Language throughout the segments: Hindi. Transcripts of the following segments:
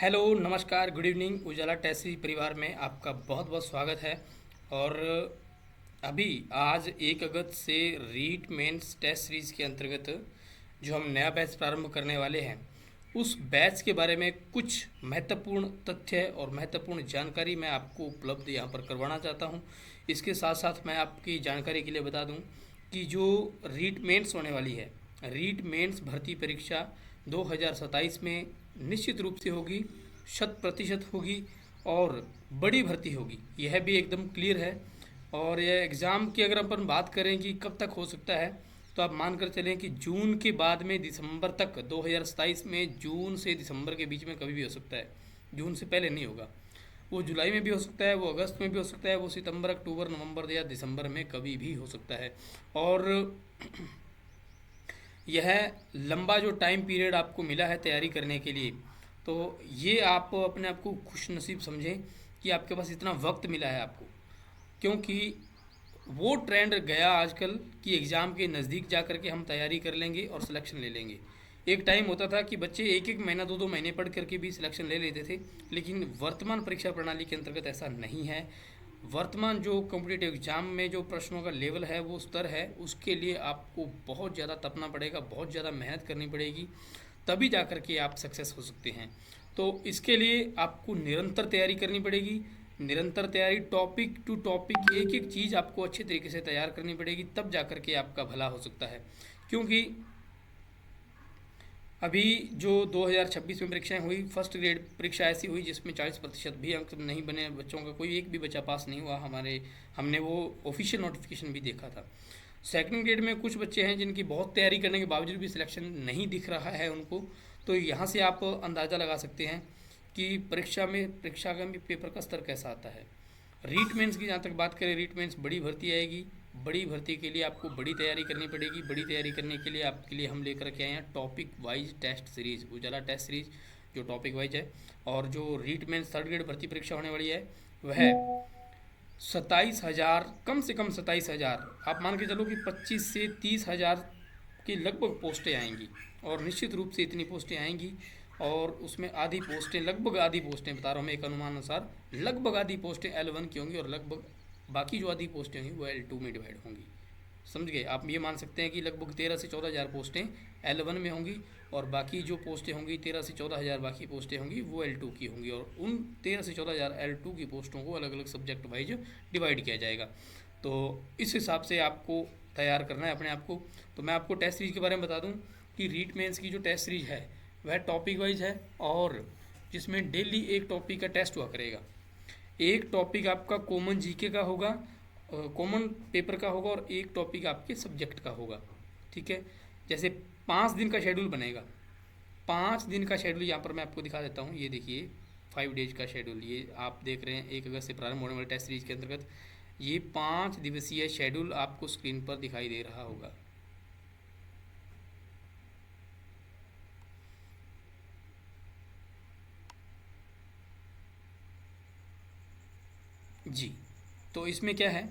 हेलो, नमस्कार, गुड इवनिंग। उजाला टेस्ट सीरीज परिवार में आपका बहुत बहुत स्वागत है। और अभी आज 1 अगस्त से रीट मेंस टेस्ट सीरीज़ के अंतर्गत जो हम नया बैच प्रारंभ करने वाले हैं, उस बैच के बारे में कुछ महत्वपूर्ण तथ्य और महत्वपूर्ण जानकारी मैं आपको उपलब्ध यहाँ पर करवाना चाहता हूँ। इसके साथ साथ मैं आपकी जानकारी के लिए बता दूँ कि जो रीट मेंस होने वाली है, रीट मेंस भर्ती परीक्षा 2027 में निश्चित रूप से होगी, 100% होगी और बड़ी भर्ती होगी, यह भी एकदम क्लियर है। और यह एग्ज़ाम की अगर अपन बात करें कि कब तक हो सकता है, तो आप मान कर चलें कि जून के बाद में दिसंबर तक, 2027 में जून से दिसंबर के बीच में कभी भी हो सकता है। जून से पहले नहीं होगा। वो जुलाई में भी हो सकता है, वो अगस्त में भी हो सकता है, वो सितंबर, अक्टूबर, नवंबर या दिसंबर में कभी भी हो सकता है। और यह लंबा जो टाइम पीरियड आपको मिला है तैयारी करने के लिए, तो ये आप अपने आप को खुश नसीब समझें कि आपके पास इतना वक्त मिला है आपको। क्योंकि वो ट्रेंड गया आजकल कि एग्ज़ाम के नज़दीक जा कर के हम तैयारी कर लेंगे और सिलेक्शन ले लेंगे। एक टाइम होता था कि बच्चे एक एक महीना, दो दो महीने पढ़ करके भी सिलेक्शन ले लेते थे, लेकिन वर्तमान परीक्षा प्रणाली के अंतर्गत ऐसा नहीं है। वर्तमान जो कॉम्पिटिटिव एग्ज़ाम में जो प्रश्नों का लेवल है, वो स्तर है, उसके लिए आपको बहुत ज़्यादा तपना पड़ेगा, बहुत ज़्यादा मेहनत करनी पड़ेगी, तभी जा कर के आप सक्सेस हो सकते हैं। तो इसके लिए आपको निरंतर तैयारी करनी पड़ेगी। निरंतर तैयारी, टॉपिक टू टॉपिक, एक एक चीज़ आपको अच्छे तरीके से तैयार करनी पड़ेगी, तब जा कर के आपका भला हो सकता है। क्योंकि अभी जो 2026 में परीक्षाएं हुई, फर्स्ट ग्रेड परीक्षा ऐसी हुई जिसमें 40% भी अंक नहीं बने बच्चों का, कोई एक भी बच्चा पास नहीं हुआ। हमने वो ऑफिशियल नोटिफिकेशन भी देखा था। सेकंड ग्रेड में कुछ बच्चे हैं जिनकी बहुत तैयारी करने के बावजूद भी सिलेक्शन नहीं दिख रहा है उनको। तो यहाँ से आप अंदाज़ा लगा सकते हैं कि परीक्षा का भी पेपर का स्तर कैसा आता है। रीट मेंस की जहाँ तक बात करें, रीट मेंस बड़ी भर्ती आएगी। बड़ी भर्ती के लिए आपको बड़ी तैयारी करनी पड़ेगी। बड़ी तैयारी करने के लिए आपके लिए हम लेकर के आए हैं टॉपिक वाइज टेस्ट सीरीज़, उजाला टेस्ट सीरीज़, जो टॉपिक वाइज है। और जो रीट मेंस थर्ड ग्रेड भर्ती परीक्षा होने वाली है, वह 27,000, कम से कम 27,000, आप मान के चलो कि 25 से 30,000 की लगभग पोस्टें आएंगी। और निश्चित रूप से इतनी पोस्टें आएंगी, और उसमें आधी पोस्टें, लगभग आधी पोस्टें बता रहा हूँ मैं एक अनुमान अनुसार, लगभग आधी पोस्टें L1 की होंगी और लगभग बाकी जो आधी पोस्टें होंगी वो L2 में डिवाइड होंगी। समझ गए? आप ये मान सकते हैं कि लगभग 13 से 14,000 पोस्टें L1 में होंगी, और बाकी जो पोस्टें होंगी, 13 से 14,000 बाकी पोस्टें होंगी, वो L2 की होंगी। और उन 13 से 14,000 L2 की पोस्टों को अलग अलग सब्जेक्ट वाइज डिवाइड किया जाएगा। तो इस हिसाब से आपको तैयार करना है अपने आप को। तो मैं आपको टेस्ट सीरीज के बारे में बता दूं कि रीट मेंस की जो टेस्ट सीरीज है वह टॉपिक वाइज है, और जिसमें डेली एक टॉपिक का टेस्ट हुआ करेगा। एक टॉपिक आपका कॉमन जीके का होगा, कॉमन पेपर का होगा, और एक टॉपिक आपके सब्जेक्ट का होगा। ठीक है? जैसे 5 दिन का शेड्यूल बनेगा। 5 दिन का शेड्यूल यहाँ पर मैं आपको दिखा देता हूँ। ये देखिए 5 डेज का शेड्यूल, ये आप देख रहे हैं 1 अगस्त से प्रारंभ होने वाले टेस्ट सीरीज के अंतर्गत। ये 5 दिवसीय शेड्यूल आपको स्क्रीन पर दिखाई दे रहा होगा। जी, तो इसमें क्या है,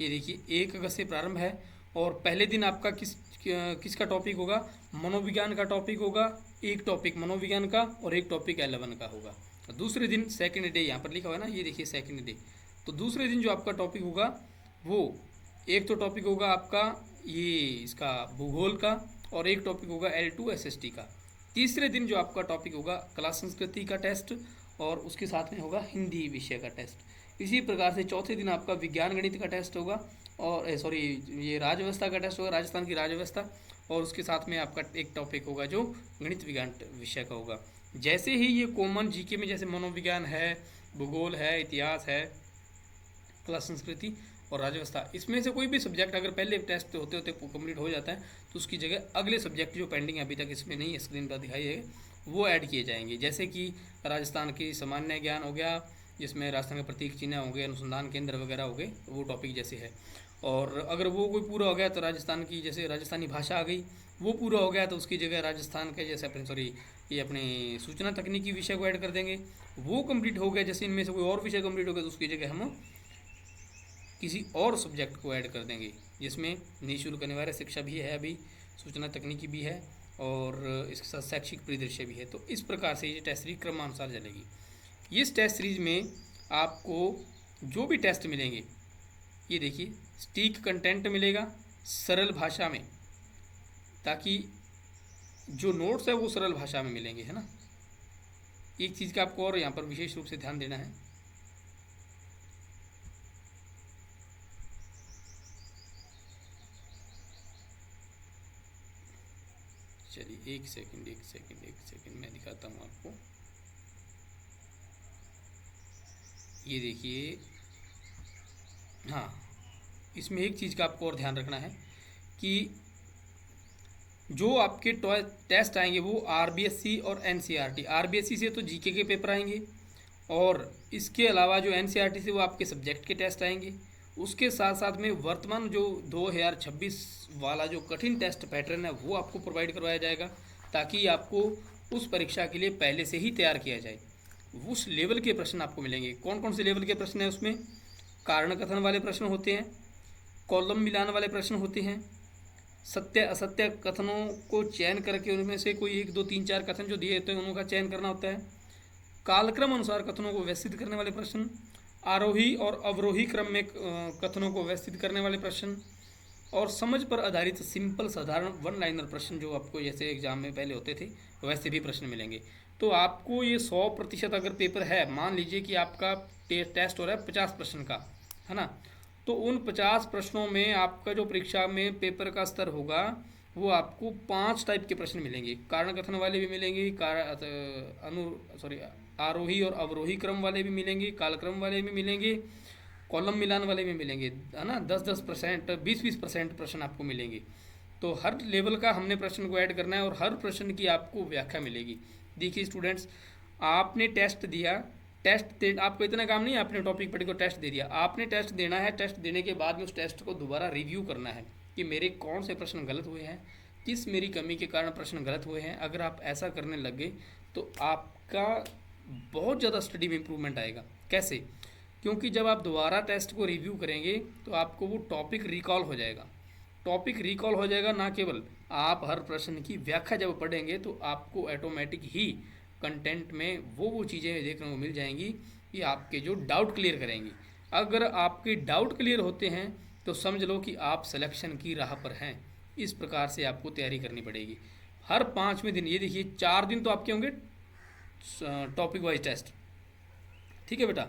ये देखिए 1 अगस्त से प्रारंभ है। और पहले दिन आपका किसका टॉपिक होगा? मनोविज्ञान का टॉपिक होगा। एक टॉपिक मनोविज्ञान का और एक टॉपिक L1 का होगा। दूसरे दिन सेकंड डे, यहाँ पर लिखा हुआ है ना, ये देखिए सेकंड डे। तो दूसरे दिन जो आपका टॉपिक होगा, वो एक तो टॉपिक होगा आपका ये इसका भूगोल का, और एक टॉपिक होगा L2 SST का। तीसरे दिन जो आपका टॉपिक होगा कला संस्कृति का टेस्ट, और उसके साथ में होगा हिंदी विषय का टेस्ट। इसी प्रकार से चौथे दिन आपका विज्ञान गणित का टेस्ट होगा, और सॉरी, ये राजव्यवस्था का टेस्ट होगा, राजस्थान की राजव्यवस्था। और उसके साथ में आपका एक टॉपिक होगा जो गणित विज्ञान विषय का होगा। जैसे ही ये कॉमन जीके में जैसे मनोविज्ञान है, भूगोल है, इतिहास है, कला संस्कृति और राजव्यवस्था, इसमें से कोई भी सब्जेक्ट अगर पहले टेस्ट होते होते कंप्लीट हो जाता है, तो उसकी जगह अगले सब्जेक्ट जो पेंडिंग अभी तक इसमें नहीं स्क्रीन पर दिखाई है, वो ऐड किए जाएंगे। जैसे कि राजस्थान की सामान्य ज्ञान हो गया, जिसमें राजस्थान के प्रतीक चिन्ह हो गए, अनुसंधान केंद्र वगैरह हो गए, वो टॉपिक जैसे है। और अगर वो कोई पूरा हो गया तो राजस्थान की जैसे राजस्थानी भाषा आ गई, वो पूरा हो गया तो उसकी जगह राजस्थान के जैसे अपने ये अपने सूचना तकनीकी विषय को ऐड कर देंगे। वो कंप्लीट हो गया, जैसे इनमें से कोई और विषय कंप्लीट हो गया तो उसकी जगह हम किसी और सब्जेक्ट को ऐड कर देंगे, जिसमें निःशुल्क अनिवार्य शिक्षा भी है, अभी सूचना तकनीकी भी है, और इसके साथ शैक्षिक परिदृश्य भी है। तो इस प्रकार से ये टेस्ट सीरीज क्रमानुसार चलेगी। इस टेस्ट सीरीज में आपको जो भी टेस्ट मिलेंगे, ये देखिए स्टीक कंटेंट मिलेगा सरल भाषा में, ताकि जो नोट्स है वो सरल भाषा में मिलेंगे, है ना। एक चीज़ का आपको और यहाँ पर विशेष रूप से ध्यान देना है, चलिए एक सेकंड मैं दिखाता हूँ आपको। ये देखिए, हाँ, इसमें एक चीज़ का आपको और ध्यान रखना है कि जो आपके टेस्ट आएंगे वो आरबीएससी और एनसीईआरटी, आरबीएससी से तो जीके के पेपर आएंगे, और इसके अलावा जो एनसीईआरटी से वो आपके सब्जेक्ट के टेस्ट आएंगे। उसके साथ साथ में वर्तमान जो 2026 वाला जो कठिन टेस्ट पैटर्न है वो आपको प्रोवाइड करवाया जाएगा, ताकि आपको उस परीक्षा के लिए पहले से ही तैयार किया जाए। उस लेवल के प्रश्न आपको मिलेंगे। कौन कौन से लेवल के प्रश्न हैं उसमें? कारण कथन वाले प्रश्न होते हैं, कॉलम मिलान वाले प्रश्न होते हैं, सत्य असत्य कथनों को चयन करके उनमें से कोई 1 2 3 4 कथन जो दिए होते हैं उनका चयन करना होता है, कालक्रम अनुसार कथनों को व्यवस्थित करने वाले प्रश्न, आरोही और अवरोही क्रम में कथनों को व्यवस्थित करने वाले प्रश्न, और समझ पर आधारित सिंपल साधारण वन लाइनर प्रश्न जो आपको जैसे एग्जाम में पहले होते थे वैसे भी प्रश्न मिलेंगे। तो आपको ये 100% अगर पेपर है, मान लीजिए कि आपका टेस्ट हो रहा है 50 प्रश्न का, है ना, तो उन 50 प्रश्नों में आपका जो परीक्षा में पेपर का स्तर होगा वो आपको 5 टाइप के प्रश्न मिलेंगे। कारण कथन वाले भी मिलेंगे, आरोही और अवरोही क्रम वाले भी मिलेंगे, कालक्रम वाले भी मिलेंगे, कॉलम मिलान वाले भी मिलेंगे, है ना। 10-10%, 20-20% प्रश्न आपको मिलेंगे। तो हर लेवल का हमने प्रश्न को ऐड करना है और हर प्रश्न की आपको व्याख्या मिलेगी। देखिए स्टूडेंट्स, आपने टेस्ट दिया, आपको इतना काम नहीं है, आपने टॉपिक पढ़ को टेस्ट दे दिया, आपने टेस्ट देना है। टेस्ट देने के बाद में उस टेस्ट को दोबारा रिव्यू करना है कि मेरे कौन से प्रश्न गलत हुए हैं, किस मेरी कमी के कारण प्रश्न गलत हुए हैं। अगर आप ऐसा करने लग गए तो आपका बहुत ज़्यादा स्टडी में इम्प्रूवमेंट आएगा। कैसे? क्योंकि जब आप दोबारा टेस्ट को रिव्यू करेंगे तो आपको वो टॉपिक रिकॉल हो जाएगा। टॉपिक रिकॉल हो जाएगा, ना केवल आप हर प्रश्न की व्याख्या जब पढ़ेंगे तो आपको ऑटोमेटिक ही कंटेंट में वो चीज़ें देखने को मिल जाएंगी कि आपके जो डाउट क्लियर करेंगी। अगर आपके डाउट क्लियर होते हैं तो समझ लो कि आप सिलेक्शन की राह पर हैं। इस प्रकार से आपको तैयारी करनी पड़ेगी। हर 5वें दिन, ये देखिए 4 दिन तो आपके होंगे टॉपिक वाइज टेस्ट, ठीक है बेटा,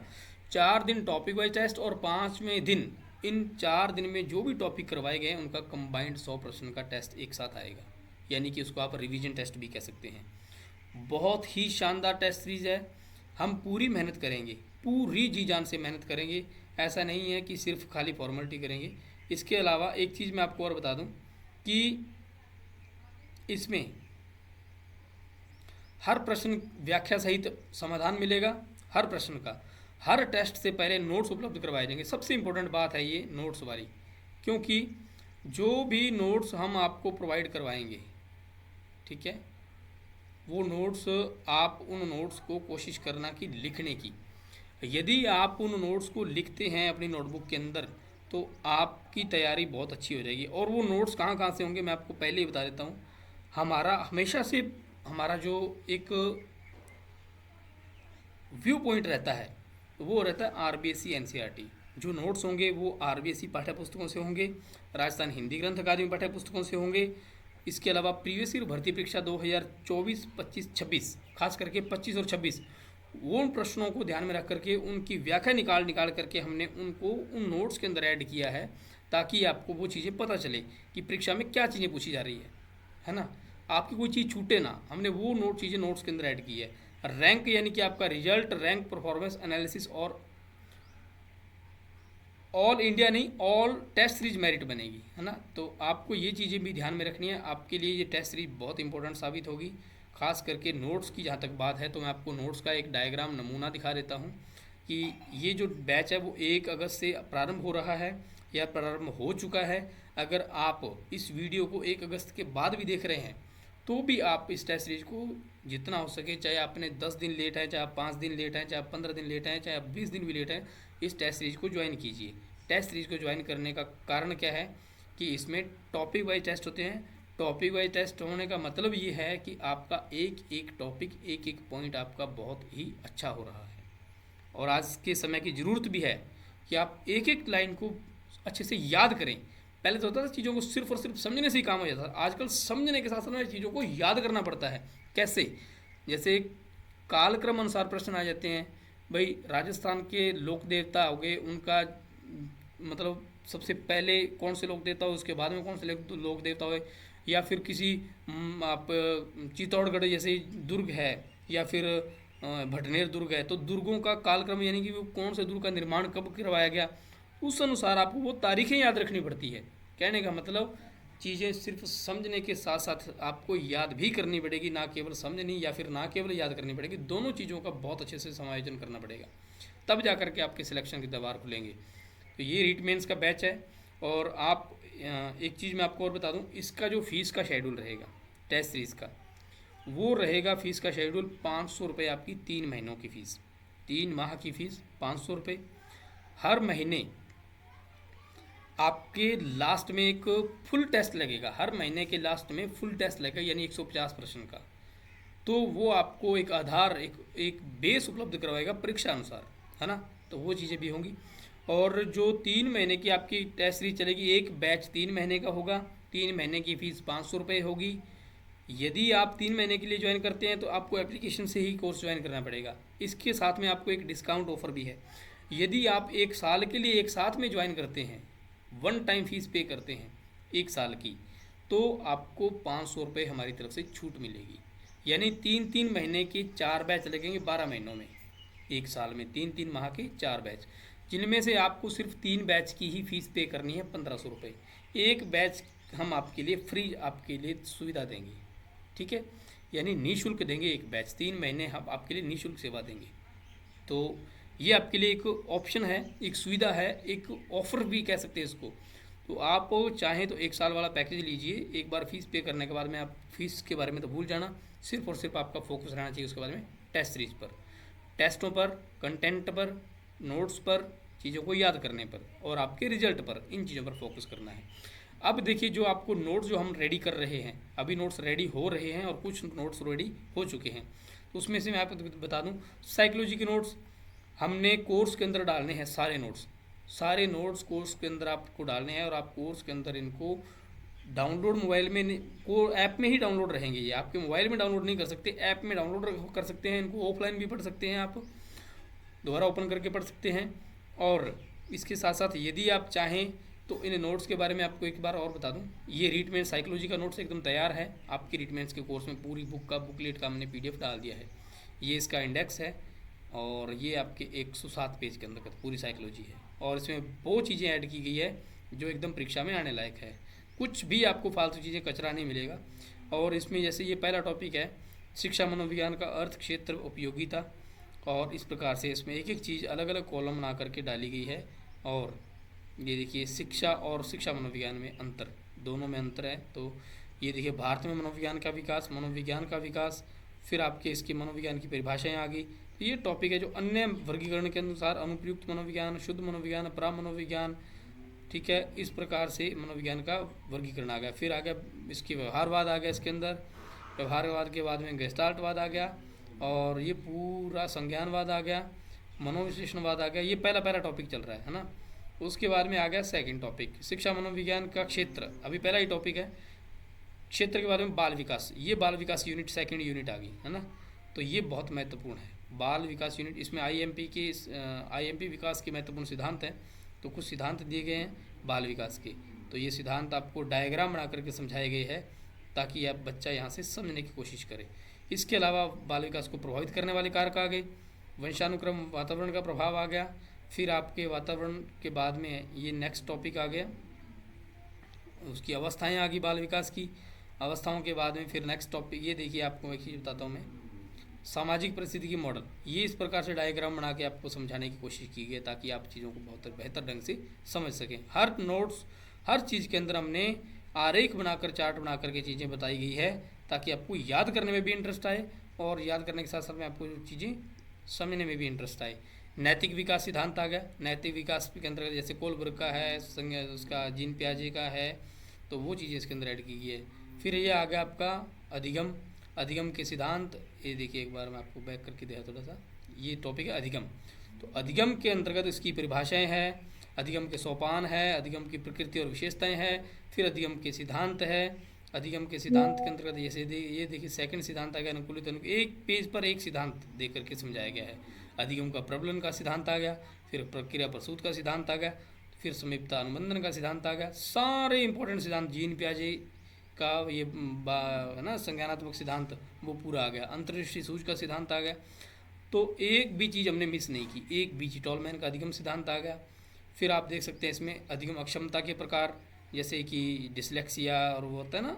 4 दिन टॉपिक वाइज टेस्ट, और 5वें दिन, इन 4 दिन में जो भी टॉपिक करवाए गए हैं उनका कंबाइंड 100 प्रश्न का टेस्ट एक साथ आएगा, यानी कि उसको आप रिवीजन टेस्ट भी कह सकते हैं। बहुत ही शानदार टेस्ट सीरीज है। हम पूरी मेहनत करेंगे, पूरी जी जान से मेहनत करेंगे। ऐसा नहीं है कि सिर्फ खाली फॉर्मेलिटी करेंगे। इसके अलावा एक चीज़ मैं आपको और बता दूं कि इसमें हर प्रश्न व्याख्या सहित समाधान मिलेगा हर प्रश्न का। हर टेस्ट से पहले नोट्स उपलब्ध करवाए जाएंगे। सबसे इम्पोर्टेंट बात है ये नोट्स वाली, क्योंकि जो भी नोट्स हम आपको प्रोवाइड करवाएंगे, ठीक है, वो नोट्स आप उन नोट्स को कोशिश करना कि लिखने की। यदि आप उन नोट्स को लिखते हैं अपनी नोटबुक के अंदर तो आपकी तैयारी बहुत अच्छी हो जाएगी। और वो नोट्स कहाँ कहाँ से होंगे मैं आपको पहले ही बता देता हूँ। हमारा हमेशा से हमारा जो एक व्यू पॉइंट रहता है वो रहता है आरबीएससी एनसीईआरटी। जो नोट्स होंगे वो आरबीएससी पाठ्य पुस्तकों से होंगे, राजस्थान हिंदी ग्रंथ अकादमी पाठ्य पुस्तकों से होंगे। इसके अलावा प्रीवियस ईयर भर्ती परीक्षा 2024, 25, 26, खास करके 25 और 26, उन प्रश्नों को ध्यान में रख करके उनकी व्याख्या निकाल करके हमने उनको उन नोट्स के अंदर ऐड किया है, ताकि आपको वो चीज़ें पता चले कि परीक्षा में क्या चीज़ें पूछी जा रही है ना। आपकी कोई चीज़ छूटे ना, हमने वो चीज़ें नोट्स के अंदर ऐड की है। रैंक यानी कि आपका रिजल्ट, रैंक, परफॉर्मेंस एनालिसिस और ऑल इंडिया नहीं, ऑल टेस्ट सीरीज मेरिट बनेगी, है ना। तो आपको ये चीज़ें भी ध्यान में रखनी है। आपके लिए ये टेस्ट सीरीज बहुत इंपॉर्टेंट साबित होगी। खास करके नोट्स की जहाँ तक बात है तो मैं आपको नोट्स का एक डायग्राम नमूना दिखा देता हूँ कि ये जो बैच है वो 1 अगस्त से प्रारंभ हो रहा है या प्रारंभ हो चुका है। अगर आप इस वीडियो को 1 अगस्त के बाद भी देख रहे हैं तो भी आप इस टेस्ट सीरीज को जितना हो सके, चाहे आपने 10 दिन लेट है, चाहे आप 5 दिन लेट हैं, चाहे आप 15 दिन लेट हैं, चाहे आप 20 दिन भी लेट हैं, इस टेस्ट सीरीज को ज्वाइन कीजिए। टेस्ट सीरीज को ज्वाइन करने का कारण क्या है कि इसमें टॉपिक वाइज टेस्ट होते हैं, टॉपिक वाइज टेस्ट होने का मतलब ये है कि आपका एक एक टॉपिक, एक एक पॉइंट आपका बहुत ही अच्छा हो रहा है। और आज के समय की ज़रूरत भी है कि आप एक एक लाइन को अच्छे से याद करें। पहले तो होता था चीज़ों को सिर्फ और सिर्फ समझने से ही काम हो जाता था, आजकल समझने के साथ साथ चीज़ों को याद करना पड़ता है। कैसे? जैसे कालक्रम अनुसार प्रश्न आ जाते हैं। भाई राजस्थान के लोक देवता हो गए, उनका मतलब सबसे पहले कौन से लोक देवता हो, उसके बाद में कौन से लोक देवता हो, या फिर किसी आप चित्तौड़गढ़ जैसे दुर्ग है, या फिर भटनेर दुर्ग है, तो दुर्गों का कालक्रम यानी कि वो कौन से दुर्ग का निर्माण कब करवाया गया, उस अनुसार आपको वो तारीखें याद रखनी पड़ती है। कहने का मतलब चीज़ें सिर्फ समझने के साथ साथ आपको याद भी करनी पड़ेगी, ना केवल समझनी या फिर ना केवल याद करनी पड़ेगी, दोनों चीज़ों का बहुत अच्छे से समायोजन करना पड़ेगा, तब जा करके आपके सिलेक्शन के द्वार खुलेंगे। तो ये रीट मेंस का बैच है। और आप एक चीज़ मैं आपको और बता दूं, इसका जो फीस का शेड्यूल रहेगा टेस्ट सीरीज़ का, वो रहेगा फीस का शेड्यूल 500 रुपये आपकी 3 महीनों की फ़ीस, 3 माह की फ़ीस 500 रुपये। हर महीने आपके लास्ट में एक फुल टेस्ट लगेगा, हर महीने के लास्ट में फुल टेस्ट लगेगा, यानी 150 प्रश्न का। तो वो आपको एक आधार, एक बेस उपलब्ध करवाएगा परीक्षा अनुसार, है ना। तो वो चीज़ें भी होंगी। और जो 3 महीने की आपकी टेस्ट सीरीज चलेगी, एक बैच 3 महीने का होगा, 3 महीने की फ़ीस 500 रुपये होगी। यदि आप 3 महीने के लिए ज्वाइन करते हैं तो आपको एप्लीकेशन से ही कोर्स ज्वाइन करना पड़ेगा। इसके साथ में आपको एक डिस्काउंट ऑफर भी है। यदि आप 1 साल के लिए एक साथ में ज्वाइन करते हैं, वन टाइम फीस पे करते हैं 1 साल की, तो आपको 500 रुपये हमारी तरफ से छूट मिलेगी। यानी 3-3 महीने के 4 बैच लगेंगे 12 महीनों में, 1 साल में 3-3 माह के 4 बैच, जिनमें से आपको सिर्फ 3 बैच की ही फीस पे करनी है 1500 रुपये। एक बैच हम आपके लिए फ्री, आपके लिए सुविधा देंगे, ठीक है, यानी निःशुल्क देंगे एक बैच, 3 महीने हम आपके लिए निःशुल्क सेवा देंगे। तो ये आपके लिए एक ऑप्शन है, एक सुविधा है, एक ऑफर भी कह सकते हैं इसको। तो आप चाहें तो 1 साल वाला पैकेज लीजिए, एक बार फीस पे करने के बाद में आप फीस के बारे में तो भूल जाना, सिर्फ और सिर्फ आपका फोकस रहना चाहिए उसके बारे में टेस्ट सीरीज पर, टेस्टों पर, कंटेंट पर, नोट्स पर, चीज़ों को याद करने पर और आपके रिजल्ट पर, इन चीज़ों पर फोकस करना है। अब देखिए, जो आपको नोट्स जो हम रेडी कर रहे हैं, अभी नोट्स रेडी हो रहे हैं और कुछ नोट्स रेडी हो चुके हैं, तो उसमें से मैं आपको बता दूं, साइकोलॉजी के नोट्स हमने कोर्स के अंदर डालने हैं। सारे नोट्स कोर्स के अंदर आपको डालने हैं, और आप कोर्स के अंदर इनको डाउनलोड मोबाइल में को ऐप में ही डाउनलोड रहेंगे। ये आपके मोबाइल में डाउनलोड नहीं कर सकते, ऐप में डाउनलोड कर सकते हैं। इनको ऑफलाइन भी पढ़ सकते हैं, आप दोबारा ओपन करके पढ़ सकते हैं। और इसके साथ साथ यदि आप चाहें तो इन नोट्स के बारे में आपको एक बार और बता दूं, ये रीटमेंट साइकोलॉजी का नोट्स एकदम तैयार है आपकी रीटमेंट्स के कोर्स में, पूरी बुक का बुकलेट का हमने PDF डाल दिया है। ये इसका इंडेक्स है और ये आपके 107 पेज के अंदर पूरी साइकोलॉजी है, और इसमें वो चीज़ें ऐड की गई है जो एकदम परीक्षा में आने लायक है। कुछ भी आपको फालतू चीज़ें, कचरा नहीं मिलेगा। और इसमें जैसे ये पहला टॉपिक है शिक्षा मनोविज्ञान का अर्थ, क्षेत्र, उपयोगिता, और इस प्रकार से इसमें एक एक चीज़ अलग अलग कॉलम बना करके डाली गई है। और ये देखिए, शिक्षा और शिक्षा मनोविज्ञान में अंतर, दोनों में अंतर है। तो ये देखिए, भारत में मनोविज्ञान का विकास, फिर आपके इसके मनोविज्ञान की परिभाषाएं आ गई। तो ये टॉपिक है जो अन्य वर्गीकरण के अनुसार अनुप्रयुक्त मनोविज्ञान, शुद्ध मनोविज्ञान, परामनोविज्ञान, ठीक है, इस प्रकार से मनोविज्ञान का वर्गीकरण आ गया। फिर आ गया इसकी व्यवहारवाद आ गया, इसके अंदर व्यवहारवाद के बाद में गेस्टाल्टवाद आ गया, और ये पूरा संज्ञानवाद आ गया, मनोविश्लेषणवाद आ गया। ये पहला टॉपिक चल रहा है ना। उसके बाद में आ गया सेकंड टॉपिक, शिक्षा मनोविज्ञान का क्षेत्र, अभी पहला ही टॉपिक है। क्षेत्र के बारे में बाल विकास, ये बाल विकास यूनिट सेकंड यूनिट आ गई है ना। तो ये बहुत महत्वपूर्ण है, बाल विकास यूनिट। इसमें IMP विकास के महत्वपूर्ण सिद्धांत हैं। तो कुछ सिद्धांत दिए गए हैं बाल विकास के, तो ये सिद्धांत आपको डायग्राम बना करके समझाए गए हैं ताकि आप बच्चा यहाँ से समझने की कोशिश करे। इसके अलावा बाल विकास को प्रभावित करने वाले कारक आ गए, वंशानुक्रम, वातावरण का प्रभाव आ गया। फिर आपके वातावरण के बाद में ये नेक्स्ट टॉपिक आ गया, उसकी अवस्थाएं आ गई बाल विकास की। अवस्थाओं के बाद में फिर नेक्स्ट टॉपिक, ये देखिए आपको एक चीज़ बताता हूँ मैं, सामाजिक परिस्थिति की मॉडल। ये इस प्रकार से डायग्राम बना के आपको समझाने की कोशिश की गई ताकि आप चीज़ों को बहुत बेहतर ढंग से समझ सकें। हर नोट्स, हर चीज़ के अंदर हमने आरेख बनाकर, चार्ट बनाकर के चीज़ें बताई गई है ताकि आपको याद करने में भी इंटरेस्ट आए, और याद करने के साथ साथ में आपको चीज़ें समझने में भी इंटरेस्ट आए। नैतिक विकास सिद्धांत आ गया। नैतिक विकास के अंतर्गत जैसे कोलबर्ग का है, उसका जीन पियाजे का है, तो वो चीज़ें इसके अंदर ऐड की गई है। फिर ये आ गया आपका अधिगम, अधिगम के सिद्धांत। ये देखिए एक बार मैं आपको बैक करके दिया थोड़ा सा, ये टॉपिक है अधिगम। तो अधिगम के अंतर्गत इसकी परिभाषाएं हैं, अधिगम के सोपान है, अधिगम की प्रकृति और विशेषताएं हैं, फिर अधिगम के सिद्धांत है। अधिगम के सिद्धांत के अंतर्गत ये देखिए सेकंड सिद्धांत आ गया अनुकूलित एक पेज पर एक सिद्धांत दे करके समझाया गया है। अधिगम का प्रबलन का सिद्धांत आ गया, फिर प्रक्रिया प्रसूत का सिद्धांत आ गया, फिर समीपता अनुबंधन का सिद्धांत आ गया। सारे इंपॉर्टेंट सिद्धांत, जीन पियाजे का ये है ना संज्ञानात्मक सिद्धांत, वो पूरा आ गया। अंतर्दृष्टि सूच का सिद्धांत आ गया। तो एक भी चीज़ हमने मिस नहीं की, एक भी चीज। टॉलमैन का अधिगम सिद्धांत आ गया। फिर आप देख सकते हैं इसमें अधिगम अक्षमता के प्रकार, जैसे कि डिसलेक्सिया और वो होता है ना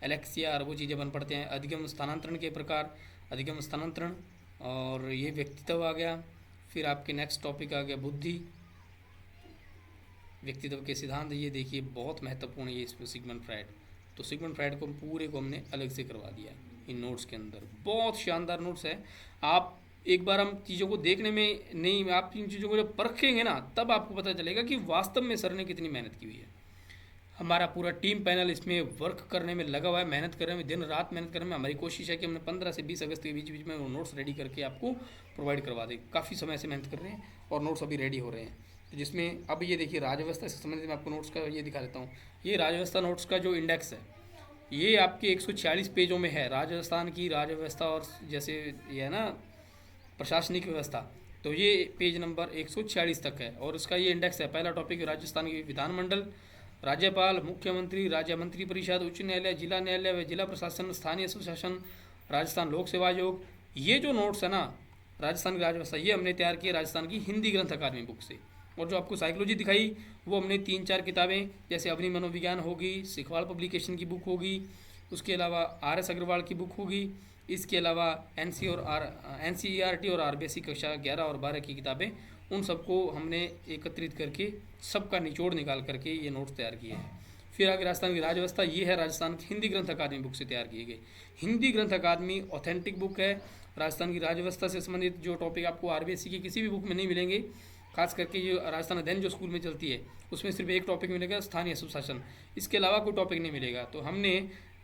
एलेक्सिया, और वो चीज़ें बन पड़ते हैं। अधिगम स्थानांतरण के प्रकार, अधिगम स्थानांतरण, और ये व्यक्तित्व आ गया। फिर आपके नेक्स्ट टॉपिक आ गया बुद्धि, व्यक्तित्व के सिद्धांत। ये देखिए बहुत महत्वपूर्ण है ये इसमें सिगमंड फ्रायड। तो सिगमंड फ्रायड को पूरे को हमने अलग से करवा दिया इन नोट्स के अंदर। बहुत शानदार नोट्स है। आप एक बार हम चीज़ों को देखने में नहीं, आप इन चीज़ों को जब परखेंगे ना, तब आपको पता चलेगा कि वास्तव में सर ने कितनी मेहनत की हुई है। हमारा पूरा टीम पैनल इसमें वर्क करने में लगा हुआ है, मेहनत करने में, दिन रात मेहनत करने में। हमारी कोशिश है कि हमने 15 से 20 अगस्त के बीच बीच में वो नोट्स रेडी करके आपको प्रोवाइड करवा दें। काफ़ी समय से मेहनत कर रहे हैं और नोट्स अभी रेडी हो रहे हैं। तो जिसमें अब ये देखिए राज्यव्यवस्था से संबंधित मैं आपको नोट्स का ये दिखा देता हूँ। ये राज्यव्यवस्था नोट्स का जो इंडेक्स है, ये आपके 146 पेजों में है। राजस्थान की राज्यव्यवस्था, और जैसे ये है ना प्रशासनिक व्यवस्था, तो ये पेज नंबर 146 तक है और इसका ये इंडेक्स है। पहला टॉपिक राजस्थान की विधानमंडल, राज्यपाल, मुख्यमंत्री, राज्य मंत्री परिषद, उच्च न्यायालय, जिला न्यायालय व जिला प्रशासन, स्थानीय सुशासन, राजस्थान लोक सेवा आयोग। ये जो नोट्स है ना राजस्थान की राज्यव्यवस्था, ये हमने तैयार किए राजस्थान की हिंदी ग्रंथ अकादमी बुक से। और जो आपको साइकोलॉजी दिखाई, वो हमने 3-4 किताबें, जैसे अवनी मनोविज्ञान होगी, सिखवाल पब्लिकेशन की बुक होगी, उसके अलावा RS अग्रवाल की बुक होगी, इसके अलावा NCERT और RBSE कक्षा 11 और 12 की किताबें, उन सबको हमने एकत्रित करके सबका निचोड़ निकाल करके ये नोट्स तैयार किए हैं। फिर आगे राजस्थान की राज्यव्यवस्था, ये है राजस्थान की हिंदी ग्रंथ अकादमी बुक से तैयार किए गए। हिंदी ग्रंथ अकादमी ऑथेंटिक बुक है। राजस्थान की राज्यव्यवस्था से संबंधित जो टॉपिक आपको RBSE की किसी भी बुक में नहीं मिलेंगे, खास करके ये राजस्थान अध्ययन जो स्कूल में चलती है, उसमें सिर्फ एक टॉपिक मिलेगा, स्थानीय सुशासन। इसके अलावा कोई टॉपिक नहीं मिलेगा। तो हमने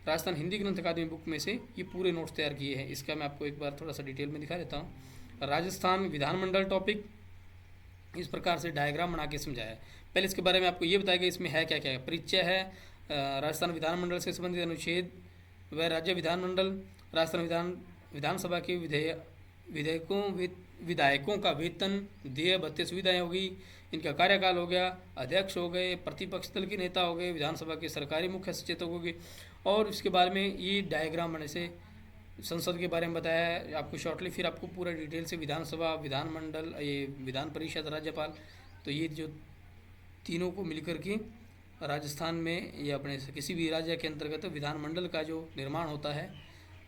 राजस्थान हिंदी ग्रंथ अकादमी बुक में से ये पूरे नोट्स तैयार किए हैं। इसका मैं आपको एक बार थोड़ा सा डिटेल में दिखा देता हूँ। राजस्थान विधानमंडल टॉपिक, इस प्रकार से डायग्राम बना के समझाया है। पहले इसके बारे में आपको ये बताया गया इसमें है क्या क्या है। परिचय है, राजस्थान विधानमंडल से संबंधित अनुच्छेद व राज्य विधानमंडल, राजस्थान विधानसभा के विधायकों का वेतन, देय भत्ते सुविधाएं होगी, इनका कार्यकाल हो गया, अध्यक्ष हो गए, प्रतिपक्ष दल के नेता हो गए, विधानसभा के सरकारी मुख्य सचेतक हो गए। और इसके बारे में ये डायग्राम बने से संसद के बारे में बताया है आपको शॉर्टली। फिर आपको पूरा डिटेल से विधानसभा, विधानमंडल, ये विधान परिषद, राज्यपाल, तो ये जो तीनों को मिलकर के राजस्थान में या अपने किसी भी राज्य के अंतर्गत विधानमंडल का जो निर्माण होता है,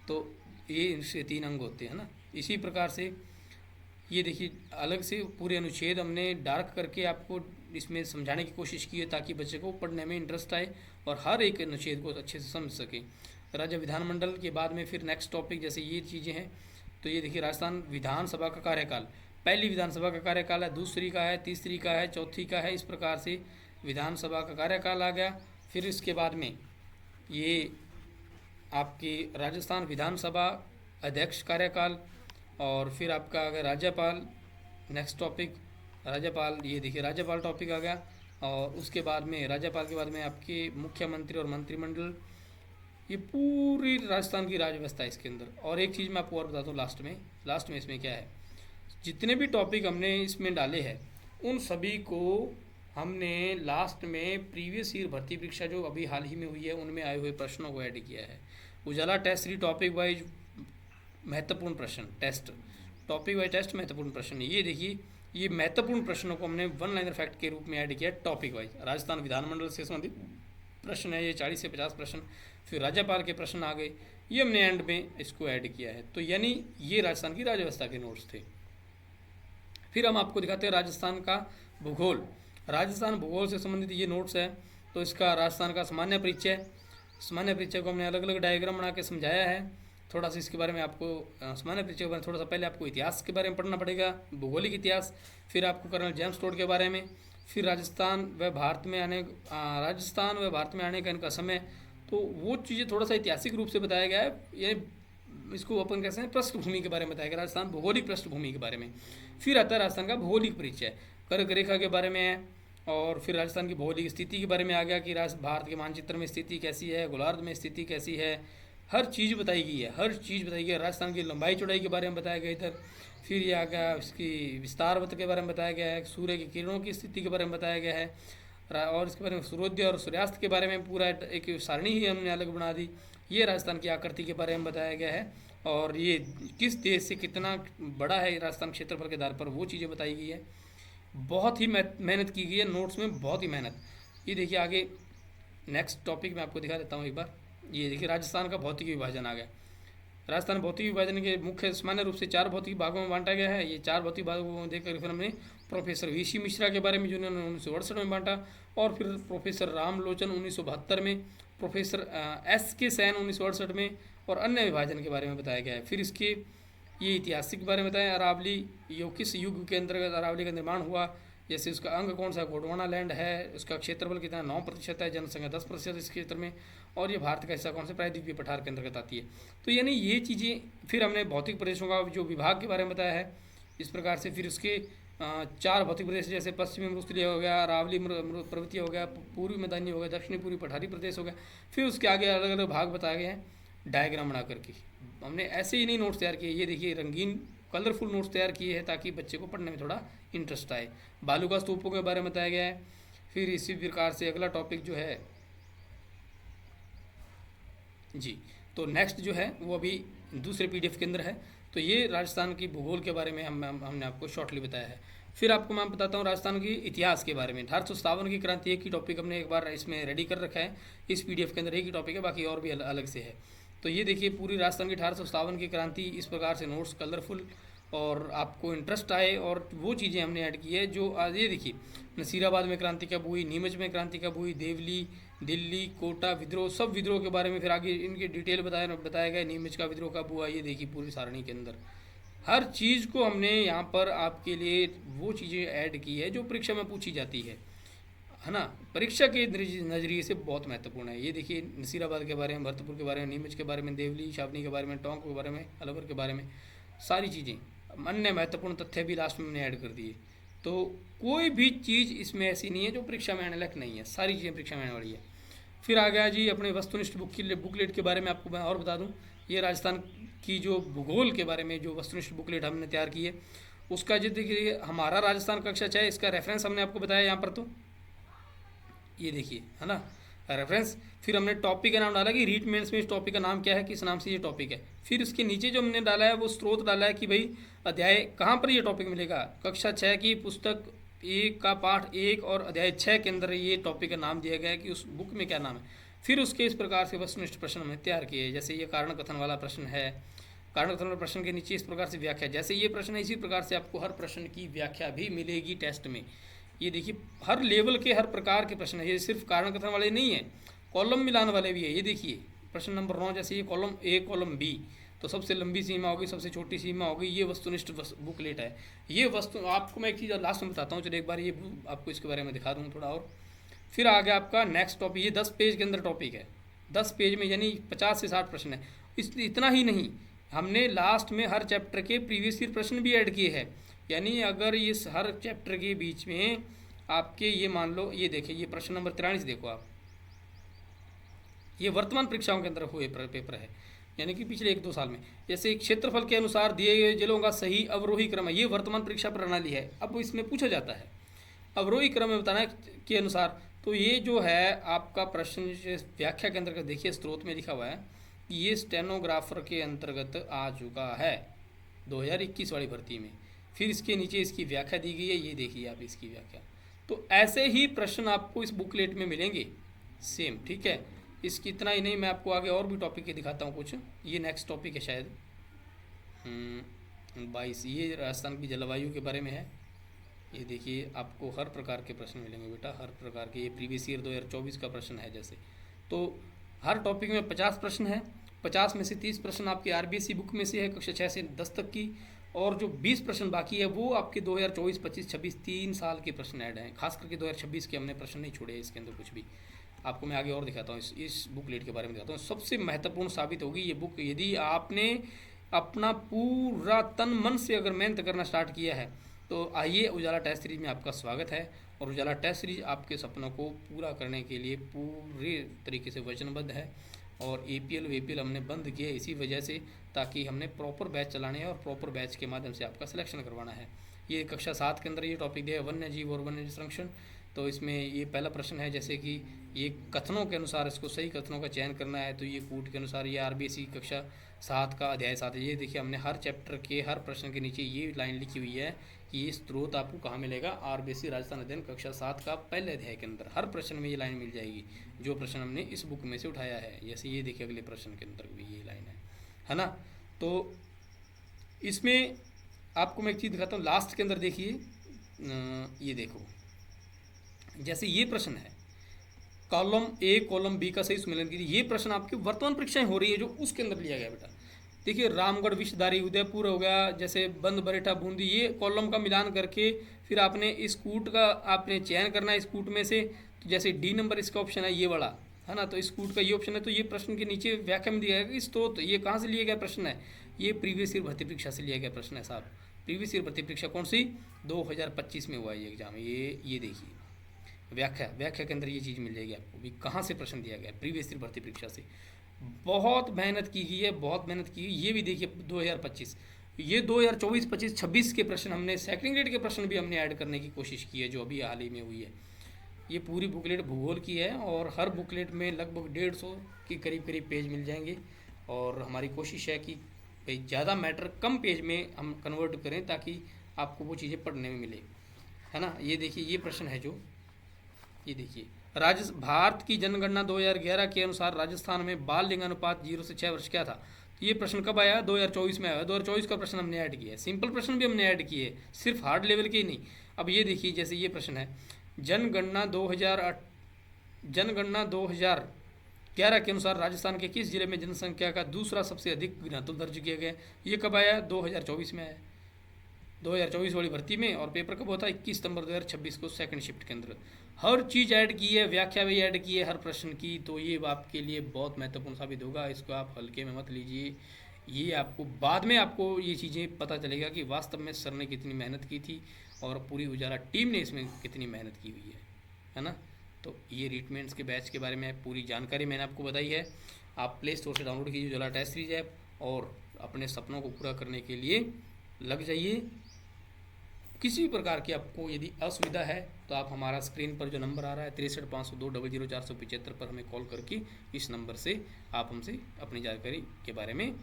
तो ये इनसे 3 अंग होते हैं ना। इसी प्रकार से ये देखिए अलग से पूरे अनुच्छेद हमने डार्क करके आपको इसमें समझाने की कोशिश की है, ताकि बच्चे को पढ़ने में इंटरेस्ट आए और हर एक अनुच्छेद को अच्छे से समझ सके। राज्य विधानमंडल के बाद में फिर नेक्स्ट टॉपिक जैसे ये चीज़ें हैं, तो ये देखिए राजस्थान विधानसभा का कार्यकाल, पहली विधानसभा का कार्यकाल है, दूसरी का है, तीसरी का है, चौथी का है, इस प्रकार से विधानसभा का कार्यकाल आ गया। फिर इसके बाद में ये आपकी राजस्थान विधानसभा अध्यक्ष कार्यकाल, और फिर आपका आ गया राज्यपाल, नेक्स्ट टॉपिक राज्यपाल, ये देखिए राज्यपाल टॉपिक आ गया। और उसके बाद में राज्यपाल के बाद में आपके मुख्यमंत्री और मंत्रिमंडल, ये पूरी राजस्थान की राज्यव्यवस्था है इसके अंदर। और एक चीज़ मैं आपको और बताता हूँ लास्ट में इसमें क्या है, जितने भी टॉपिक हमने इसमें डाले हैं उन सभी को हमने लास्ट में प्रीवियस ईयर भर्ती परीक्षा जो अभी हाल ही में हुई है उनमें आए हुए प्रश्नों को ऐड किया है। उजाला टेस्ट 3 टॉपिक वाइज महत्वपूर्ण प्रश्न टेस्ट, टॉपिक वाइज टेस्ट महत्वपूर्ण प्रश्न। ये देखिए ये महत्वपूर्ण प्रश्नों को हमने 1 लाइनर फैक्ट के रूप में ऐड किया टॉपिक वाइज। राजस्थान विधानमंडल से संबंधित प्रश्न है, ये 40 से 50 प्रश्न। फिर राज्यपाल के प्रश्न आ गए, ये हमने एंड में इसको ऐड किया है। तो यानी ये राजस्थान की राज्यव्यवस्था के नोट्स थे। फिर हम आपको दिखाते हैं राजस्थान का भूगोल। राजस्थान भूगोल से संबंधित ये नोट्स है। तो इसका राजस्थान का सामान्य परिचय को हमने अलग अलग डायग्राम बना के समझाया है। थोड़ा सा इसके बारे में आपको सामान्य परिचय के बारे में थोड़ा सा पहले आपको इतिहास के बारे में पढ़ना पड़ेगा, भौगोलिक इतिहास। फिर आपको कर्नल जेम्स टोड के बारे में, फिर राजस्थान व भारत में आने का इनका समय, तो वो चीज़ें थोड़ा सा ऐतिहासिक रूप से बताया गया है, ये इसको अपन कहते हैं पृष्ठभूमि के बारे में बताया गया, राजस्थान भौगोलिक पृष्ठभूमि के बारे में। फिर आता है राजस्थान का भौगोलिक परिचय, कर्क रेखा के बारे में है, और फिर राजस्थान की भौगोलिक स्थिति के बारे में आ गया कि भारत के मानचित्र में स्थिति कैसी है, गोलार्ध में स्थिति कैसी है, हर चीज़ बताई गई है, हर चीज़ बताई गई है। राजस्थान की लंबाई चौड़ाई के बारे में बताया गया इधर। फिर ये आ गया इसकी विस्तारवत के बारे में बताया गया है, सूर्य की किरणों की स्थिति के बारे में बताया गया है, और इसके बारे में सूर्योदय और सूर्यास्त के बारे में पूरा एक सारणी ही हमने अलग बना दी। ये राजस्थान की आकृति के बारे में बताया गया है, और ये किस देश से कितना बड़ा है राजस्थान क्षेत्रफल के आधार पर वो चीज़ें बताई गई है। बहुत ही मेहनत की गई है नोट्स में, बहुत ही मेहनत। ये देखिए आगे नेक्स्ट टॉपिक मैं आपको दिखा देता हूँ एक बार। ये देखिए राजस्थान का भौतिक विभाजन आ गया। राजस्थान भौतिक विभाजन के मुख्य सामान्य रूप से 4 भौतिक भागों में बांटा गया है। ये 4 भौतिक भागों को देखकर फिर हमने प्रोफेसर वीसी मिश्रा के बारे में जिन्होंने 1968 में बांटा, और फिर प्रोफेसर रामलोचन 1972 में, प्रोफेसर SK सैन 1968 में, और अन्य विभाजन के बारे में बताया गया है। फिर इसके ये ऐतिहासिक के बारे में बताया, अरावली किस युग के अंतर्गत अरावली का निर्माण हुआ, जैसे उसका अंग कौन सा, गोंडवाना लैंड है, उसका क्षेत्रफल कितना 9% है, जनसंख्या 10% इस क्षेत्र में, और ये भारत का हिस्सा कौन से प्रायद्वीपीय पठार के अंतर्गत आती है। तो यानी ये चीज़ें। फिर हमने भौतिक प्रदेशों का जो विभाग के बारे में बताया है इस प्रकार से। फिर उसके 4 भौतिक प्रदेश जैसे पश्चिमी मरुस्थलीय हो गया, अरावली पर्वतीय हो गया, पूर्वी मैदानी हो गया, दक्षिणी पूर्वी पठारी प्रदेश हो गया। फिर उसके आगे अलग अलग भाग बताए गए हैं डायग्राम बना करके। हमने ऐसे ही नहीं नोट्स तैयार किए, ये देखिए रंगीन कलरफुल नोट्स तैयार किए हैं ताकि बच्चे को पढ़ने में थोड़ा इंटरेस्ट आए। बालू का स्तूपों के बारे में बताया गया है। फिर इसी प्रकार से अगला टॉपिक जो है जी, तो नेक्स्ट जो है वो अभी दूसरे PDF के अंदर है। तो ये राजस्थान की भूगोल के बारे में हमने आपको शॉर्टली बताया है। फिर आपको मैं बताता हूँ राजस्थान की इतिहास के बारे में। 1857 की क्रांति एक ही टॉपिक हमने एक बार इसमें रेडी कर रखा है, इस PDF के अंदर एक ही टॉपिक है, बाकी और भी अलग से है। तो ये देखिए पूरी राजस्थान की 1857 की क्रांति, इस प्रकार से नोट्स कलरफुल और आपको इंटरेस्ट आए, और वो चीज़ें हमने ऐड की है जो ये देखिए नसीराबाद में क्रांति कब हुई, नीमच में क्रांति कब हुई, देवली, दिल्ली, कोटा विद्रोह, सब विद्रोह के बारे में फिर आगे इनके डिटेल बताया गया। नीमच का विद्रोह कब हुआ, ये देखिए पूरी सारणी के अंदर हर चीज़ को हमने यहाँ पर आपके लिए वो चीज़ें ऐड की है जो परीक्षा में पूछी जाती है ना, परीक्षा के नज़रिए से बहुत महत्वपूर्ण है। ये देखिए नसीराबाद के बारे में, भरतपुर के बारे में, नीमच के बारे में, देवली छावनी के बारे में, टोंक के बारे में, अलवर के बारे में, सारी चीज़ें। अन्य महत्वपूर्ण तथ्य भी लास्ट में मैंने ऐड कर दिए। तो कोई भी चीज़ इसमें ऐसी नहीं है जो परीक्षा में आने लायक नहीं है, सारी चीज़ें परीक्षा में आने वाली है। फिर आ गया जी अपने वस्तुनिष्ठ बुकलेट के बारे में आपको मैं और बता दूं। ये राजस्थान की जो भूगोल के बारे में जो वस्तुनिष्ठ बुकलेट हमने तैयार की है उसका जो देखिए हमारा राजस्थान कक्षा 6 इसका रेफरेंस हमने आपको बताया यहाँ पर, तो ये देखिए है ना रेफरेंस। फिर हमने टॉपिक का नाम डाला कि रीट मेंस में इस टॉपिक का नाम क्या है, किस नाम से ये टॉपिक है। फिर उसके नीचे जो हमने डाला है वो स्रोत डाला है कि भाई अध्याय कहाँ पर ये टॉपिक मिलेगा, कक्षा 6 की पुस्तक 1 का पाठ 1 और अध्याय 6 के अंदर ये टॉपिक का नाम दिया गया है कि उस बुक में क्या नाम है। फिर उसके इस प्रकार से वस्तुनिष्ठ प्रश्न हमने तैयार किए, जैसे ये कारण कथन वाला प्रश्न है, कारण कथन वाले प्रश्न के नीचे इस प्रकार से व्याख्या, जैसे ये प्रश्न है इसी प्रकार से आपको हर प्रश्न की व्याख्या भी मिलेगी टेस्ट में। ये देखिए हर लेवल के हर प्रकार के प्रश्न है, ये सिर्फ कारण कथन वाले नहीं है, कॉलम मिलान वाले भी है। ये देखिए प्रश्न नंबर 9 जैसे ये कॉलम A कॉलम B, तो सबसे लंबी सीमा होगी, सबसे छोटी सीमा होगी, ये वस्तुनिष्ठ बुकलेट है। ये वस्तु आपको मैं एक चीज़ लास्ट में बताता हूँ, चलिए एक बार ये आपको इसके बारे में दिखा दूँ थोड़ा और। फिर आ गया आपका नेक्स्ट टॉपिक, ये 10 पेज के अंदर टॉपिक है, 10 पेज में यानी 50 से 60 प्रश्न है। इतना ही नहीं, हमने लास्ट में हर चैप्टर के प्रीवियस ईयर प्रश्न भी ऐड किए हैं, यानी अगर इस हर चैप्टर के बीच में आपके ये मान लो, ये देखिए ये प्रश्न नंबर 43 देखो आप, ये वर्तमान परीक्षाओं के अंदर हुए पेपर है, यानी कि पिछले 1-2 साल में। जैसे क्षेत्रफल के अनुसार दिए गए जिलों का सही अवरोही क्रम है, ये वर्तमान परीक्षा प्रणाली है। अब इसमें पूछा जाता है अवरोही क्रम में बताना के अनुसार, तो ये जो है आपका प्रश्न व्याख्या के अंतर्गत देखिए स्रोत में लिखा हुआ है कि ये स्टेनोग्राफर के अंतर्गत आ चुका है 2021 वाली भर्ती में। फिर इसके नीचे इसकी व्याख्या दी गई है, ये देखिए आप इसकी व्याख्या। तो ऐसे ही प्रश्न आपको इस बुकलेट में मिलेंगे सेम, ठीक है। इसकी इतना ही नहीं, मैं आपको आगे और भी टॉपिक के दिखाता हूँ कुछ। ये नेक्स्ट टॉपिक है शायद 22, ये राजस्थान की जलवायु के बारे में है। ये देखिए आपको हर प्रकार के प्रश्न मिलेंगे बेटा, हर प्रकार के। ये प्रीवियस ईयर 2024 का प्रश्न है जैसे। तो हर टॉपिक में 50 प्रश्न है, 50 में से 30 प्रश्न आपकी RBSE बुक में से है कक्षा 6 से 10 तक की, और जो 20 प्रश्न बाकी है वो आपके 2024, 25, 26 3 साल के प्रश्न ऐड हैं। खास करके 2026 के हमने प्रश्न नहीं छोड़े इसके अंदर कुछ भी। आपको मैं आगे और दिखाता हूँ, इस बुकलेट के बारे में दिखाता हूँ। सबसे महत्वपूर्ण साबित होगी ये बुक यदि आपने अपना पूरा तन मन से अगर मेहनत करना स्टार्ट किया है। तो आइए, उजाला टेस्ट सीरीज में आपका स्वागत है। और उजाला टेस्ट सीरीज आपके सपनों को पूरा करने के लिए पूरे तरीके से वचनबद्ध है। और APL VPL हमने बंद किए इसी वजह से, ताकि हमने प्रॉपर बैच चलाने हैं और प्रॉपर बैच के माध्यम से आपका सिलेक्शन करवाना है। ये कक्षा 7 के अंदर ये टॉपिक दिया है, वन्य जीव और वन्य संरक्षण। तो इसमें ये पहला प्रश्न है, जैसे कि ये कथनों के अनुसार इसको सही कथनों का चयन करना है। तो ये कूट के अनुसार ये RBC कक्षा 7 का अध्याय 7 है। ये देखिए, हमने हर चैप्टर के हर प्रश्न के नीचे ये लाइन लिखी हुई है कि ये स्रोत आपको कहाँ मिलेगा, RBC राजस्थान अध्ययन कक्षा 7 का पहले अध्याय के अंदर हर प्रश्न में ये लाइन मिल जाएगी, जो प्रश्न हमने इस बुक में से उठाया है। जैसे ये देखिए, अगले प्रश्न के अंदर भी ये लाइन है ना। तो इसमें आपको मैं एक चीज़ दिखाता हूँ, लास्ट के अंदर देखिए, ये देखो, जैसे ये प्रश्न है, कॉलम A कॉलम B का सही सुमेलन कीजिए। ये प्रश्न आपकी वर्तमान परीक्षाएं हो रही है जो उसके अंदर लिया गया बेटा। देखिए, रामगढ़, विषधारी, उदयपुर हो गया, जैसे बंद बरेठा, बूंदी, ये कॉलम का मिलान करके फिर आपने इस कूट का आपने चयन करना है इस कूट में से। तो जैसे D नंबर इसका ऑप्शन है, ये वाला है ना, तो इस कूट का ये ऑप्शन है। तो ये प्रश्न के नीचे व्याख्या में दिया गया कि स्रोत ये कहाँ से लिया गया प्रश्न है, ये प्रीवियस ईयर भर्ती परीक्षा से लिया गया प्रश्न है साहब। प्रीवियस ईयर भर्ती परीक्षा कौन सी, 2025 में हुआ ये एग्जाम। ये देखिए व्याख्या के अंदर ये चीज़ मिल जाएगी आपको भी, कहाँ से प्रश्न दिया गया है, प्रीवियस ईयर भर्ती परीक्षा से। बहुत मेहनत की गई है, बहुत मेहनत की गई। ये भी देखिए 2025, ये 2024, 25, 26 के प्रश्न हमने सेकंड ग्रेड के प्रश्न भी हमने ऐड करने की कोशिश की है, जो अभी हाल ही में हुई है। ये पूरी बुकलेट भूगोल की है और हर बुकलेट में लगभग 150 के करीब पेज मिल जाएंगे। और हमारी कोशिश है कि भाई ज़्यादा मैटर कम पेज में हम कन्वर्ट करें, ताकि आपको वो चीज़ें पढ़ने में मिले, है ना। ये देखिए, ये प्रश्न है जो, ये देखिए, भारत की जनगणना 2011 के अनुसार राजस्थान में बाल लिंगानुपात 0 से 6 वर्ष क्या था। तो ये प्रश्न कब आया, 2024 में आया। 2024 का प्रश्न हमने ऐड किया है, सिंपल प्रश्न भी हमने ऐड किए, सिर्फ हार्ड लेवल के ही नहीं। अब ये देखिए, जैसे ये प्रश्न है, जनगणना 2011 के अनुसार राजस्थान के किस जिले में जनसंख्या का दूसरा सबसे अधिक घनत्व दर्ज किया गया। ये कब आया, 2024 में आया, 2024 वाली भर्ती में। और पेपर कब होता है, 21 सितंबर 2026 को सेकंड शिफ्ट के अंदर। हर चीज़ ऐड की है, व्याख्या भी ऐड की है हर प्रश्न की। तो ये आपके लिए बहुत महत्वपूर्ण साबित होगा, इसको आप हल्के में मत लीजिए। ये आपको बाद में आपको ये चीज़ें पता चलेगा कि वास्तव में सर ने कितनी मेहनत की थी और पूरी उजाला टीम ने इसमें कितनी मेहनत की हुई है ना। तो ये रीटमेंट्स के बैच के बारे में पूरी जानकारी मैंने आपको बताई है। आप प्ले स्टोर से डाउनलोड कीजिए उजाला टेस्ट सीरीज ऐप और अपने सपनों को पूरा करने के लिए लग जाइए। किसी भी प्रकार की आपको यदि असुविधा है तो आप हमारा स्क्रीन पर जो नंबर आ रहा है 63 502 00 475 पर हमें कॉल करके इस नंबर से आप हमसे अपनी जानकारी के बारे में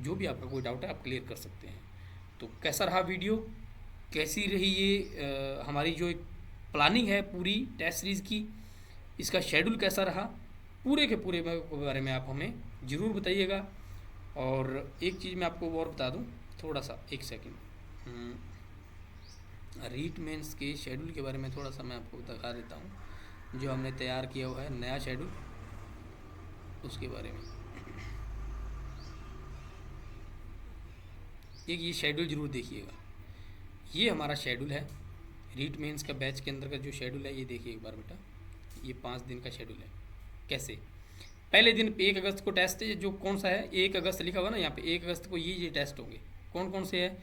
जो भी आपका कोई डाउट है आप क्लियर कर सकते हैं। तो कैसा रहा वीडियो, कैसी रही ये हमारी जो एक प्लानिंग है पूरी टेस्ट सीरीज़ की, इसका शेड्यूल कैसा रहा, पूरे के पूरे बारे में आप हमें ज़रूर बताइएगा। और एक चीज़ मैं आपको और बता दूं, थोड़ा सा एक सेकंड, रीट मेंस के शेड्यूल के बारे में थोड़ा सा मैं आपको दिखा देता हूं, जो हमने तैयार किया हुआ है नया शेड्यूल, उसके बारे में। एक ये शेड्यूल ज़रूर देखिएगा, ये हमारा शेड्यूल है रीट मेंस का बैच के अंदर का जो शेड्यूल है, ये देखिए एक बार बेटा, ये 5 दिन का शेड्यूल है। कैसे, पहले दिन 1 अगस्त को टेस्ट है, जो कौन सा है 1 अगस्त लिखा हुआ ना यहाँ पे, 1 अगस्त को ये टेस्ट होंगे। कौन कौन से है,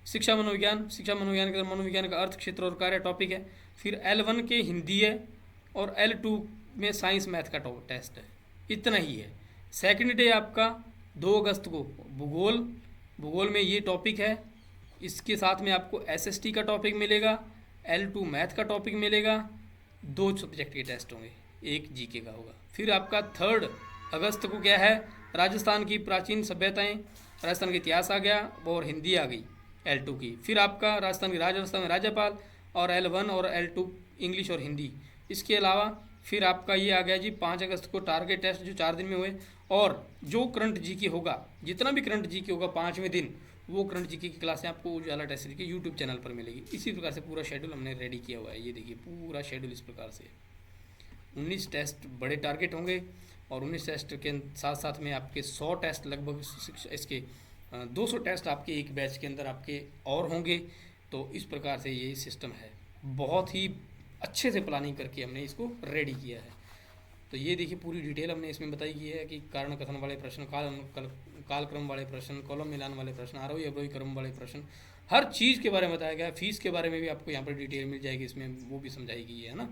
शिक्षा मनोविज्ञान के अंदर मनोविज्ञान का अर्थ, क्षेत्र और कार्य टॉपिक है। फिर L1 के हिंदी है और L2 में साइंस मैथ का टेस्ट है, इतना ही है। सेकंड डे आपका 2 अगस्त को भूगोल में ये टॉपिक है, इसके साथ में आपको SST का टॉपिक मिलेगा, L2 मैथ का टॉपिक मिलेगा, 2 सब्जेक्ट के टेस्ट होंगे, 1 GK का होगा। फिर आपका 3 अगस्त को क्या है, राजस्थान की प्राचीन सभ्यताएं, राजस्थान का इतिहास आ गया और हिंदी आ गई L2 की। फिर आपका राजस्थान की राजवस्था में राज्यपाल और L1 और L2 इंग्लिश और हिंदी। इसके अलावा फिर आपका ये आ गया जी 5 अगस्त को टारगेट टेस्ट, जो 4 दिन में हुए। और जो करंट GK होगा, जितना भी करंट GK होगा 5वें दिन, वो करंट GK की क्लासें आपको उजाला टेस्ट सीरीज के यूट्यूब चैनल पर मिलेगी। इसी प्रकार से पूरा शेड्यूल हमने रेडी किया हुआ है। ये देखिए पूरा शेड्यूल इस प्रकार से 19 टेस्ट बड़े टारगेट होंगे और 19 टेस्ट के साथ साथ में आपके 100 टेस्ट लगभग इसके 200 टेस्ट आपके एक बैच के अंदर आपके और होंगे। तो इस प्रकार से ये सिस्टम है, बहुत ही अच्छे से प्लानिंग करके हमने इसको रेडी किया है। तो ये देखिए पूरी डिटेल हमने इसमें बताई गई है कि कारण कथन वाले प्रश्न, कालक्रम वाले प्रश्न, कॉलम मिलान वाले प्रश्न, आरोही अवरोही क्रम वाले प्रश्न, हर चीज़ के बारे में बताया गया है। फीस के बारे में भी आपको यहाँ पर डिटेल मिल जाएगी, इसमें वो भी समझाई गई है ना।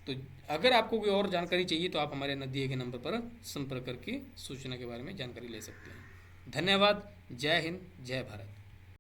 तो अगर आपको कोई और जानकारी चाहिए तो आप हमारे दिए गए नंबर पर संपर्क करके सूचना के बारे में जानकारी ले सकते हैं। धन्यवाद। जय हिंद, जय भारत।